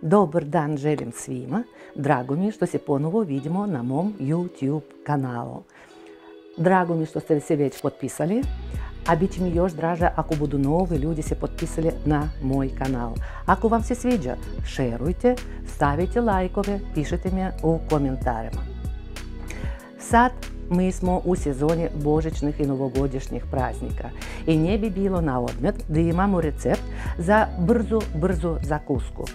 Dobar dan želim svima. Drago mi je što se ponovo vidimo na mom YouTube kanalu. Drago mi je što ste se već potpisali, a bit će mi još draže ako budu novi ljudi se potpisali na moj kanal. Ako vam se sviđa, šerujte, stavite lajkove, pišite mi u komentarima. Sad mi smo u sezoni božićnih i novogodišnjih praznika i ne bi bilo na odmet da imamo recept za brzu zakusku.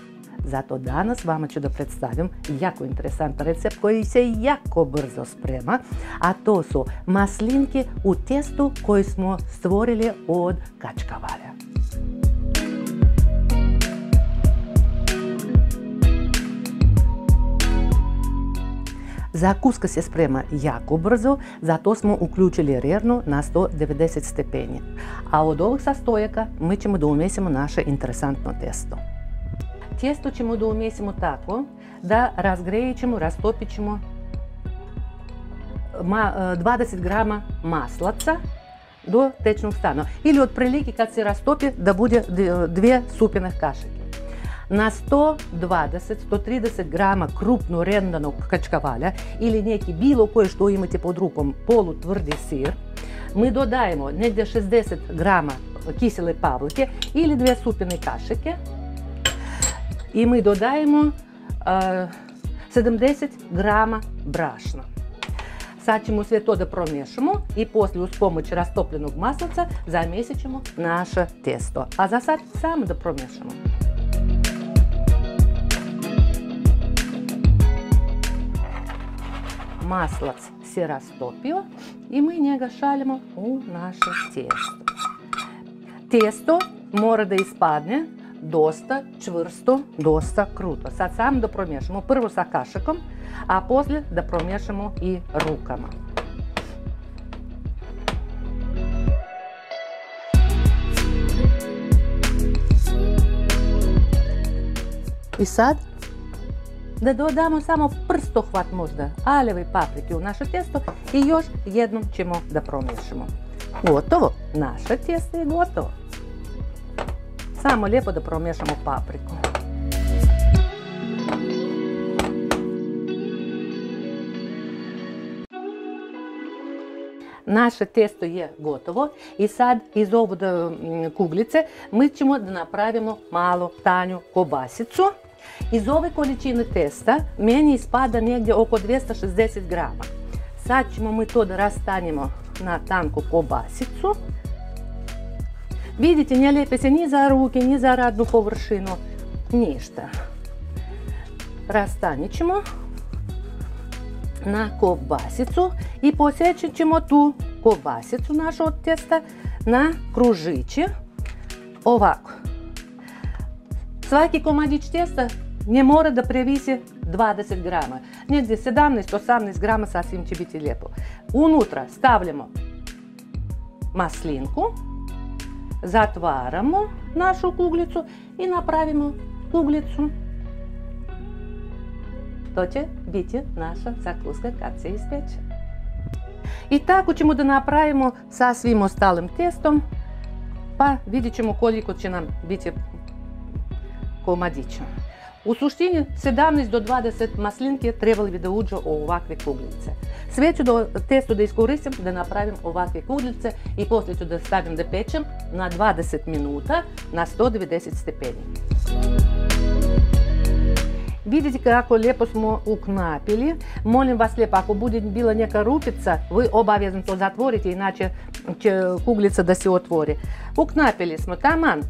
Zato danas vama ću da predstavim jako interesantan recept koji se jako brzo sprema, a to su maslinke u testu koje smo stvorili od kačkavalja. Zakuska se sprema jako brzo, zato smo uključili rernu na 190 stepeni. A od ovih sastojaka mi ćemo da umesimo naše interesantno testo. Tijesto ćemo da umesimo tako da rastopit ćemo 20 grama maslaca do tečnog stanja. Ili otprilike kad se rastopi da bude 2 supine kašike. Na 120-130 grama krupno rendanog kačkavalja ili neki bilo koje što imate pod rukom polutvrdi sir, mi dodajemo negdje 60 grama kisele pavlike ili 2 supine kašike. I mi dodajemo 70 grama brašna. Sad ćemo sve to da promiješamo i poslije uz pomoć rastopljenog maslaca zamjesit ćemo naše testo. A za sad samo da promiješamo. Maslac se rastopio i mi njega šaljemo u naše tijesto. Testo mora da ispadne dosta čvrsto, dosta kruto. Sad samo da promiješamo prvo sa kašikom, a poslije da promiješamo i rukama. I sad da dodamo samo prstohvat možda aljeve paprike u naše testo i još jednom ćemo da promiješamo. Gotovo, naše testo je gotovo. Samo lijepo da promiješamo papriku. Naše testo je gotovo i sad iz ove kuglice mi ćemo da napravimo malo tanju kobasicu. Iz ove količine testa meni ispada negdje oko 260 grama. Sad ćemo mi to da rastanjemo na tanku kobasicu. Vidite, ne lijepe se ni za ruke, ni za radnu površinu, ništa. Rastanit ćemo na kobasicu i posjećat ćemo tu kobasicu našu od testa na kružiće. Ovako. Svaki komadić testa ne mora da previsi 20 grama. Negdje 17-18 grama sasvim će biti lijepo. Unutra stavljamo maslinku. Zatvaramo našu kuglicu i napravimo kuglicu. To će biti naša zakuska kad se ispeče. I tako ćemo da napravimo sa svim ostalim testom, pa vidjet ćemo koliko će nam biti komadića. U suštini 17 do 20 maslinke trebali bi da uđu u ovakve kuglice. Sve ću testo da iskoristim da napravim ovakve kuglice i poslije ću da stavim da pečem na 20 minuta na 190 stepeni. Vidite kako lijepo smo uknapili. Molim vas lijepo, ako bude bila neka rupica, vi obavezno to zatvorite, inače će kuglica da se otvori. Uknapili smo taman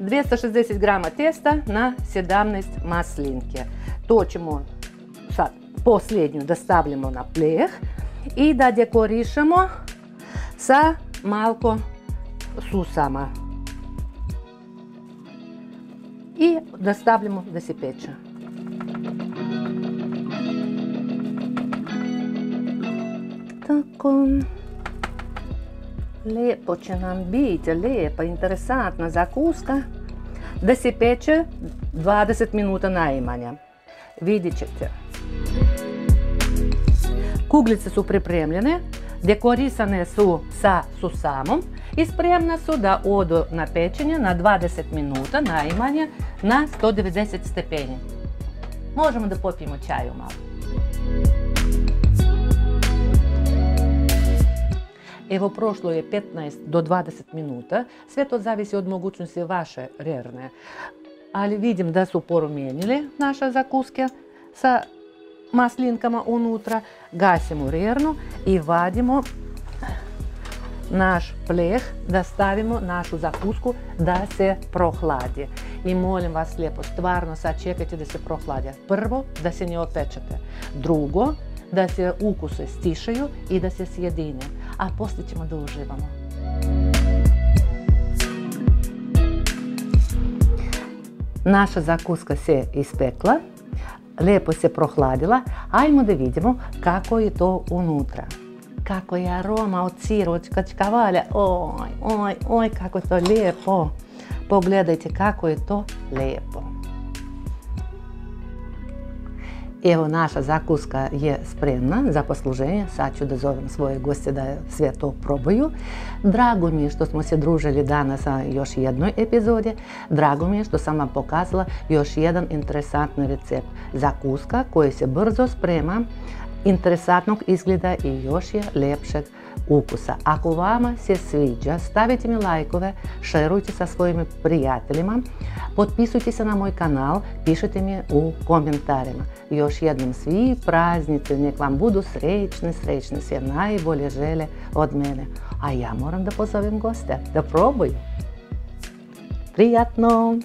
260 grama testa na 17 maslinke. To ćemo sad posljednju da stavljamo na pleh i da dekorišemo sa malko susama. I da stavljamo da se peče. Tako. Lijepo će nam biti, lijepa, interesantna zakuska da se peče 20 minuta najmanje. Vidjet ćete. Kuglice su pripremljene, dekorisane su sa susamom i spremna su da odu na pečenje na 20 minuta najmanje na 190 stepeni. Možemo da popijemo čaju malo. Evo, prošlo je 15 do 20 minuta. Sve to zavisi od mogućnosti vaše rerne. Ali vidim da su promijenili naše zakuske sa maslinkama unutra. Gasimo rernu i vadimo naš pleh da stavimo našu zakusku da se prohladi. I molim vas lijepo, stvarno sad čekajte da se prohladi. Prvo, da se ne opečete. Drugo, da se ukuse stišaju i da se sjedine. A poslije ćemo da uživamo. Naša zakuska se ispekla, lijepo se prohladila. Ajmo da vidimo kako je to unutra. Kako je aroma od sira, od kačkavalja. Oj, kako je to lijepo. Pogledajte kako je to lijepo. Evo, naša zakuska je spremna za posluženje. Sad ću da zovem svoje goste da sve to probaju. Drago mi je što smo se družili danas na još jednoj epizodi. Drago mi je što sam vam pokazala još jedan interesantni recept. Zakuska koja se brzo sprema, interesantnog izgleda i još je lepšeg ukusa. Ako vama se sviđa, stavite mi lajkove, šerujte sa svojim prijateljima, potpisujte se na moj kanal, pišite mi u komentarima. Još jednom svi praznici, nek vam budu srećni, sve najbolje želje od mene. A ja moram da pozovem goste da probaju. Prijatno!